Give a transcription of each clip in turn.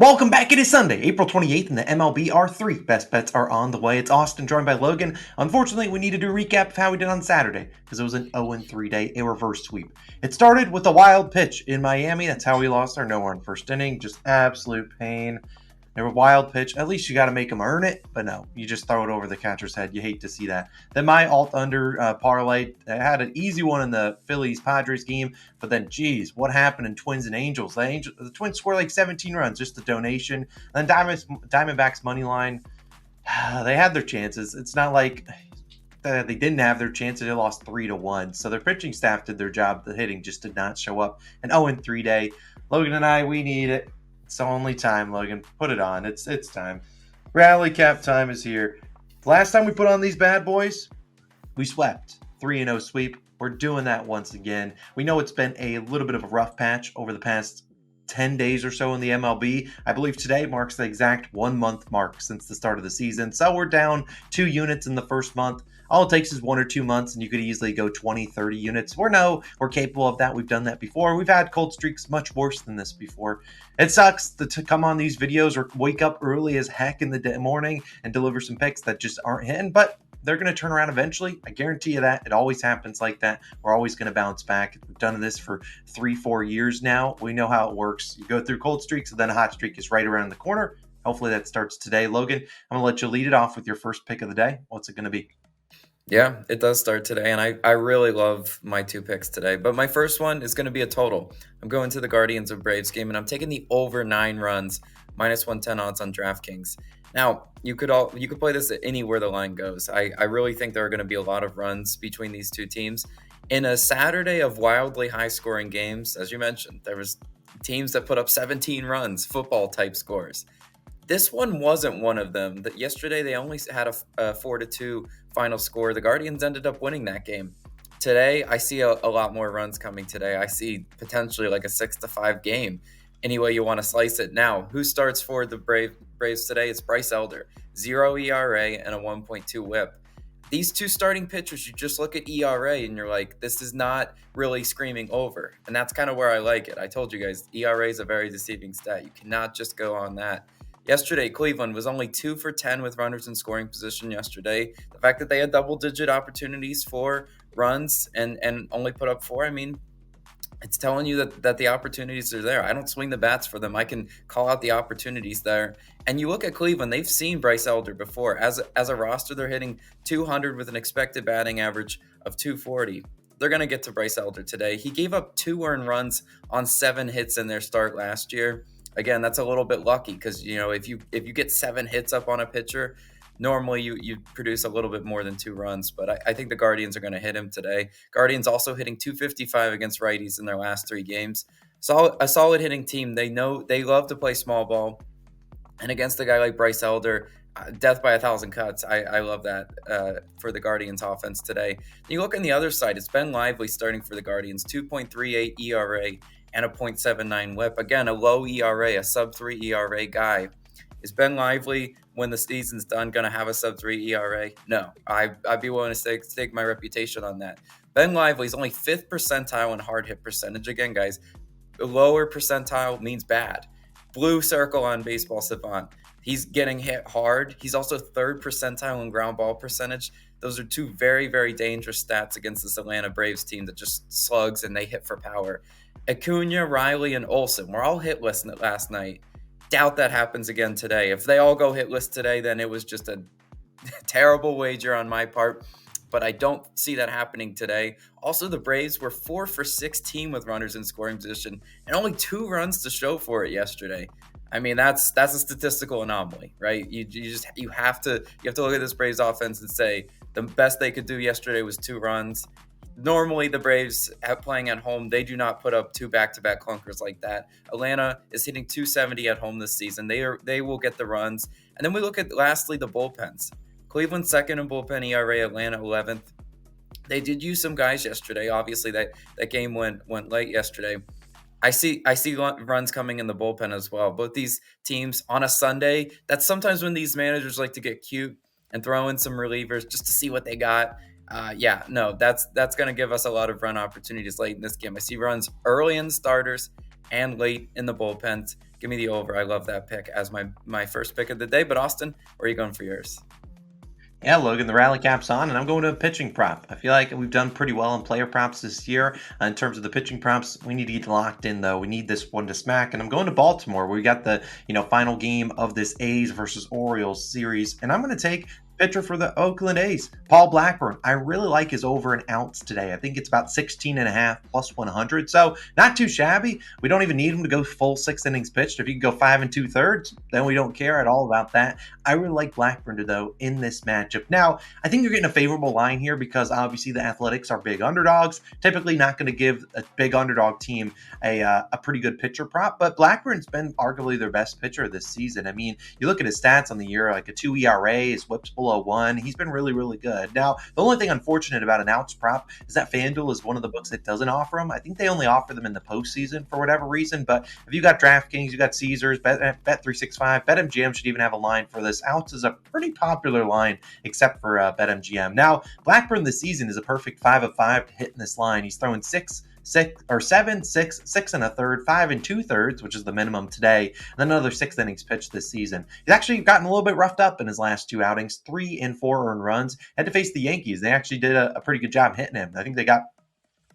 Welcome back. It is Sunday, April 28th, and the MLB R3 best bets are on the way. It's Austin, joined by Logan. Unfortunately, we need to do a recap of how we did on Saturday because it was an 0-3 day, a reverse sweep. It started with a wild pitch in Miami. That's how we lost our nowhere in the first inning. Just absolute pain. They were wild pitch. At least you got to make them earn it, but no, you just throw it over the catcher's head. You hate to see that. Then my alt under parlay had an easy one in the Phillies Padres game, but then geez, what happened in Twins and Angels? The Twins scored like 17 runs, just a donation. And then Diamondbacks money line, they had their chances. It's not like they didn't have their chances. They lost 3-1. So their pitching staff did their job. The hitting just did not show up. An 0-3 day. Logan and I, we need it. It's the only time, Logan. Put it on. It's time. Rally cap time is here. Last time we put on these bad boys, we swept. 3-0 sweep. We're doing that once again. We know it's been a little bit of a rough patch over the past 10 days or so in the MLB. I believe today marks the exact 1 month mark since the start of the season. So we're down 2 units in the first month. All it takes is 1 or 2 months, and you could easily go 20, 30 units. We're capable of that. We've done that before. We've had cold streaks much worse than this before. It sucks to come on these videos or wake up early as heck in the morning and deliver some picks that just aren't hitting, but they're going to turn around eventually. I guarantee you that. It always happens like that. We're always going to bounce back. We've done this for 3-4 years now. We know how it works. You go through cold streaks, and then a hot streak is right around the corner. Hopefully that starts today. Logan, I'm going to let you lead it off with your first pick of the day. What's it going to be? Yeah, it does start today, and I really love my 2 picks today. But my first one is going to be a total. I'm going to the Guardians of Braves game, and I'm taking the over 9 runs, minus 110 odds on DraftKings. Now, you could play this at anywhere the line goes. I really think there are going to be a lot of runs between these two teams. In a Saturday of wildly high-scoring games, as you mentioned, there was teams that put up 17 runs, football-type scores. This one wasn't one of them. Yesterday, they only had a 4-2 final score. The Guardians ended up winning that game. Today, I see a lot more runs coming today. I see potentially like a 6-5 game. Any way you want to slice it. Now, who starts for the Braves today? It's Bryce Elder. 0 ERA and a 1.2 whip. These two starting pitchers, you just look at ERA and you're like, this is not really screaming over. And that's kind of where I like it. I told you guys, ERA is a very deceiving stat. You cannot just go on that. Yesterday, Cleveland was only 2 for 10 with runners in scoring position yesterday. The fact that they had double-digit opportunities for runs and only put up 4, I mean, it's telling you that the opportunities are there. I don't swing the bats for them. I can call out the opportunities there. And you look at Cleveland, they've seen Bryce Elder before. As a roster, they're hitting 200 with an expected batting average of 240. They're going to get to Bryce Elder today. He gave up 2 earned runs on 7 hits in their start last year. Again, that's a little bit lucky because, if you get 7 hits up on a pitcher, normally you produce a little bit more than 2 runs. But I think the Guardians are going to hit him today. Guardians also hitting 255 against righties in their last 3 games. A solid hitting team. They love to play small ball. And against a guy like Bryce Elder, death by 1,000 cuts. I love that for the Guardians offense today. You look on the other side, it's Ben Lively starting for the Guardians, 2.38 ERA. And a 0.79 whip. Again, a low ERA, a sub-3 ERA guy. Is Ben Lively, when the season's done, going to have a sub-3 ERA? No. I'd be willing to stake my reputation on that. Ben Lively's only 5th percentile in hard hit percentage. Again, guys, lower percentile means bad. Blue circle on Baseball Savant. He's getting hit hard. He's also 3rd percentile in ground ball percentage. Those are 2 very, very dangerous stats against this Atlanta Braves team that just slugs and they hit for power. Acuna, Riley, and Olsen were all hitless last night. Doubt that happens again today. If they all go hitless today, then it was just a terrible wager on my part. But I don't see that happening today. Also, the Braves were 4 for 16 with runners in scoring position and only 2 runs to show for it yesterday. I mean, that's a statistical anomaly, right? You have to look at this Braves offense and say the best they could do yesterday was 2 runs. Normally, the Braves playing at home, they do not put up 2 back-to-back clunkers like that. Atlanta is hitting 270 at home this season. They will get the runs. And then we look at, lastly, the bullpens. Cleveland 2nd in bullpen ERA, Atlanta 11th. They did use some guys yesterday. Obviously, that game went late yesterday. I see runs coming in the bullpen as well. Both these teams on a Sunday, that's sometimes when these managers like to get cute and throw in some relievers just to see what they got. That's going to give us a lot of run opportunities late in this game. I see runs early in the starters and late in the bullpens. Give me the over. I love that pick as my first pick of the day. But Austin, where are you going for yours? Yeah, Logan, the rally cap's on, and I'm going to a pitching prop. I feel like we've done pretty well in player props this year. In terms of the pitching props, we need to get locked in, though. We need this one to smack, and I'm going to Baltimore. We got the final game of this A's versus Orioles series, and I'm going to take pitcher for the Oakland A's, Paul Blackburn. I really like his over and outs today. I think it's about 16 and a half plus 100. So not too shabby. We don't even need him to go full 6 innings pitched. If he can go 5 2/3, then we don't care at all about that. I really like Blackburn though in this matchup. Now, I think you're getting a favorable line here because obviously the Athletics are big underdogs. Typically not going to give a big underdog team a pretty good pitcher prop, but Blackburn's been arguably their best pitcher this season. I mean, you look at his stats on the year, like a 2 ERA, his whips below 1. He's been really, really good. Now, the only thing unfortunate about an outs prop is that FanDuel is one of the books that doesn't offer them. I think they only offer them in the postseason for whatever reason, but if you got DraftKings, you got Caesars, Bet365, BetMGM should even have a line for this. Outs is a pretty popular line, except for BetMGM. Now, Blackburn this season is a perfect 5 of 5 to hit in this line. He's throwing 7, 6, 6 1/3, 5 2/3, which is the minimum today, and then another 6 innings pitched this season. He's actually gotten a little bit roughed up in his last 2 outings, 3 and 4 earned runs. Had to face the Yankees. They actually did a pretty good job hitting him. I think they got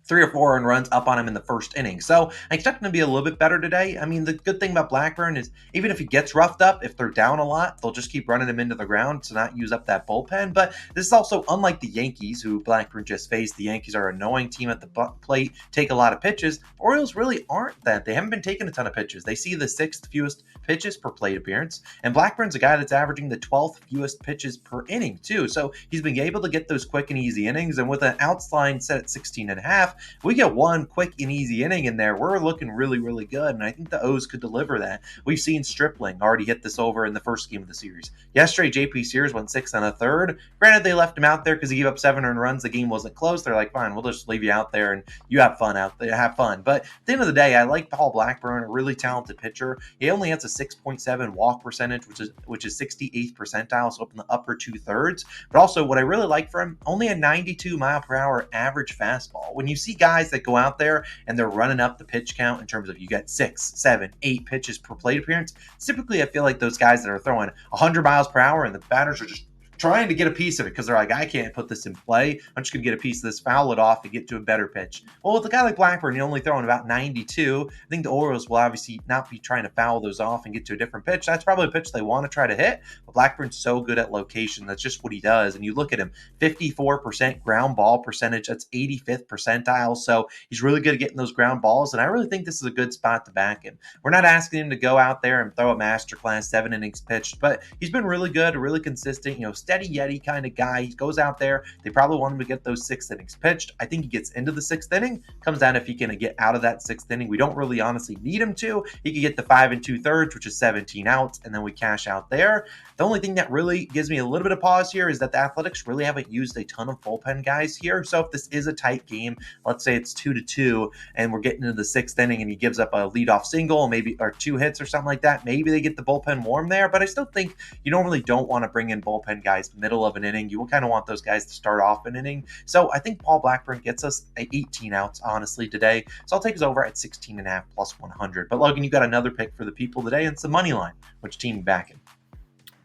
3 or 4 earned runs up on him in the first inning. So I expect him to be a little bit better today. I mean, the good thing about Blackburn is even if he gets roughed up, if they're down a lot, they'll just keep running him into the ground to not use up that bullpen. But this is also unlike the Yankees, who Blackburn just faced. The Yankees are an annoying team at the plate, take a lot of pitches. Orioles really aren't that. They haven't been taking a ton of pitches. They see the 6th fewest pitches per plate appearance. And Blackburn's a guy that's averaging the 12th fewest pitches per inning, too. So he's been able to get those quick and easy innings. And with an outs line set at 16 and a half, we get one quick and easy inning in there. We're looking really, really good, and I think the O's could deliver that. We've seen Stripling already hit this over in the first game of the series. Yesterday, JP Sears went 6 1/3. Granted, they left him out there because he gave up 7 earned runs. The game wasn't close. They're like, fine, we'll just leave you out there and you have fun out there. Have fun. But at the end of the day, I like Paul Blackburn, a really talented pitcher. He only has a 6.7 walk percentage, which is 68th percentile, so up in the upper 2/3. But also, what I really like for him, only a 92 mile per hour average fastball. When you see guys that go out there and they're running up the pitch count in terms of you get 6, 7, 8 pitches per plate appearance, typically I feel like those guys that are throwing 100 miles per hour and the batters are just trying to get a piece of it because they're like, I can't put this in play. I'm just going to get a piece of this, foul it off, and get to a better pitch. Well, with a guy like Blackburn, you're only throwing about 92. I think the Orioles will obviously not be trying to foul those off and get to a different pitch. That's probably a pitch they want to try to hit, but Blackburn's so good at location. That's just what he does. And you look at him, 54% ground ball percentage. That's 85th percentile. So he's really good at getting those ground balls, and I really think this is a good spot to back him. We're not asking him to go out there and throw a masterclass 7 innings pitched, but he's been really good, really consistent, steady Yeti kind of guy. He goes out there. They probably want him to get those 6 innings pitched. I think he gets into the 6th inning. Comes down if he can get out of that 6th inning. We don't really honestly need him to. He could get the 5 2/3, which is 17 outs, and then we cash out there. The only thing that really gives me a little bit of pause here is that the Athletics really haven't used a ton of bullpen guys here. So if this is a tight game, let's say it's 2-2, and we're getting into the 6th inning, and he gives up a leadoff single, maybe or 2 hits or something like that, maybe they get the bullpen warm there. But I still think you normally don't want to bring in bullpen guys middle of an inning. You will kind of want those guys to start off an inning. So I think Paul Blackburn gets us 18 outs, honestly, today. So I'll take us over at 16 and a half plus 100. But Logan, you got another pick for the people today, and it's the money line. Which team you backing?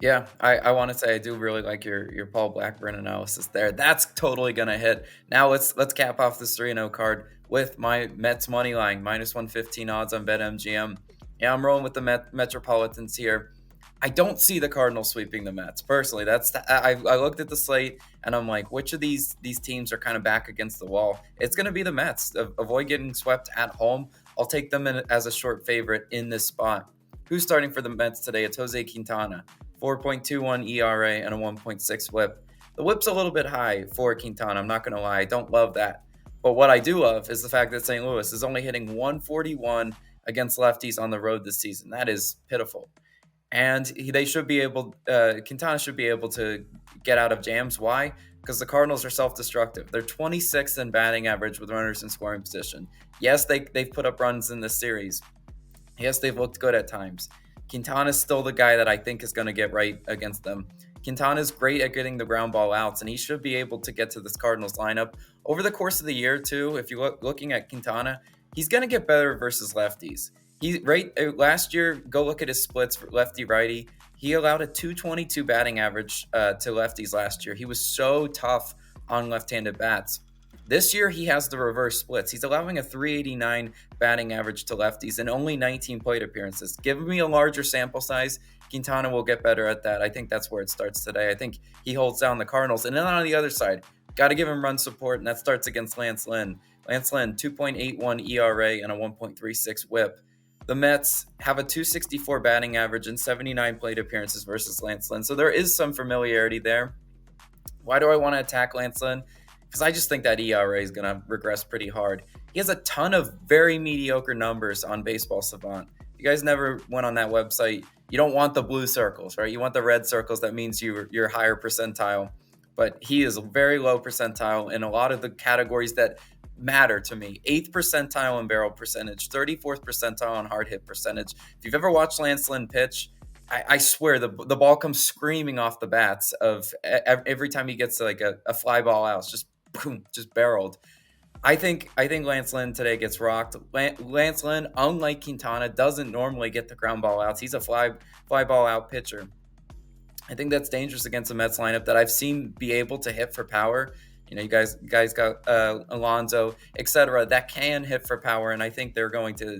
Yeah, I want to say I do really like your Paul Blackburn analysis there. That's totally gonna hit. Now let's cap off this 3-0 card with my Mets money line, minus 115 odds on BetMGM. Yeah, I'm rolling with the Metropolitans here. I don't see the Cardinals sweeping the Mets personally. I looked at the slate and I'm like, which of these teams are kind of back against the wall? It's going to be the Mets. Avoid getting swept at home. I'll take them as a short favorite in this spot. Who's starting for the Mets today? It's Jose Quintana, 4.21 ERA and a 1.6 WHIP. The WHIP's a little bit high for Quintana. I'm not going to lie. I don't love that. But what I do love is the fact that St. Louis is only hitting 141 against lefties on the road this season. That is pitiful. And Quintana should be able to get out of jams. Why? Because the Cardinals are self-destructive. They're 26th in batting average with runners in scoring position. Yes, they've put up runs in this series. Yes, they've looked good at times. Quintana's still the guy that I think is going to get right against them. Quintana's great at getting the ground ball outs, and he should be able to get to this Cardinals lineup. Over the course of the year, too, if you're looking at Quintana, he's going to get better versus lefties. Last year, go look at his splits for lefty righty. He allowed a 222 batting average to lefties last year. He was so tough on left-handed bats. This year, he has the reverse splits. He's allowing a 389 batting average to lefties and only 19 plate appearances. Give me a larger sample size. Quintana will get better at that. I think that's where it starts today. I think he holds down the Cardinals. And then on the other side, got to give him run support, and that starts against Lance Lynn. Lance Lynn, 2.81 ERA and a 1.36 whip. The Mets have a 264 batting average and 79 plate appearances versus Lance Lynn. So there is some familiarity there. Why do I want to attack Lance Lynn? Because I just think that ERA is going to regress pretty hard. He has a ton of very mediocre numbers on Baseball Savant. If you guys never went on that website, you don't want the blue circles, right? You want the red circles. That means you're higher percentile. But he is very low percentile in a lot of the categories that matter to me. 8th percentile in barrel percentage, 34th percentile on hard hit percentage. If you've ever watched Lance Lynn pitch, I swear the ball comes screaming off the bats of every time he gets like a fly ball out. It's just boom, just barreled. I think Lance Lynn today gets rocked. Lance Lynn, unlike Quintana, doesn't normally get the ground ball outs. He's a fly ball out pitcher. I think that's dangerous against a Mets lineup that I've seen be able to hit for power. You know, you guys got Alonso, etc. that can hit for power, and I think they're going to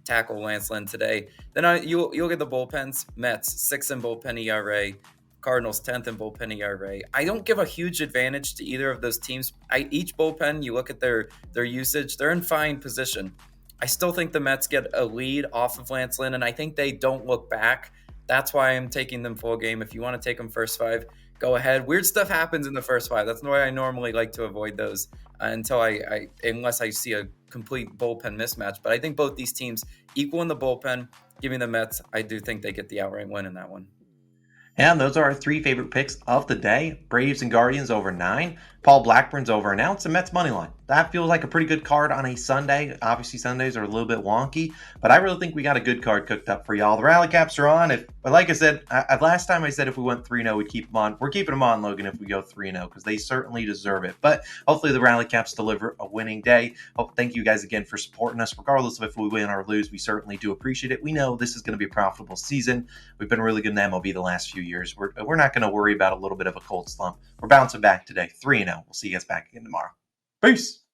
tackle Lance Lynn today. Then you'll get the bullpens. Mets 6th in bullpen ERA, Cardinals 10th in bullpen ERA. I don't give a huge advantage to either of those teams. Each bullpen, you look at their usage, they're in fine position. I still think the Mets get a lead off of Lance Lynn, and I think they don't look back. That's why I'm taking them full game. If you want to take them first 5, go ahead. Weird stuff happens in the first 5. That's why I normally like to avoid those unless I see a complete bullpen mismatch. But I think both these teams equal in the bullpen. Giving the Mets, I do think they get the outright win in that one. And those are our 3 favorite picks of the day. Braves and Guardians over 9. Paul Blackburn's over an ounce, and Mets money line. That feels like a pretty good card on a Sunday. Obviously, Sundays are a little bit wonky, but I really think we got a good card cooked up for y'all. The rally caps are on. But like I said, last time I said if we went 3-0, we'd keep them on. We're keeping them on, Logan, if we go 3-0, because they certainly deserve it. But hopefully the rally caps deliver a winning day. Thank you guys again for supporting us. Regardless of if we win or lose, we certainly do appreciate it. We know this is going to be a profitable season. We've been really good in the MLB the last few years. We're not going to worry about a little bit of a cold slump. We're bouncing back today, 3-0. We'll see you guys back again tomorrow. Peace.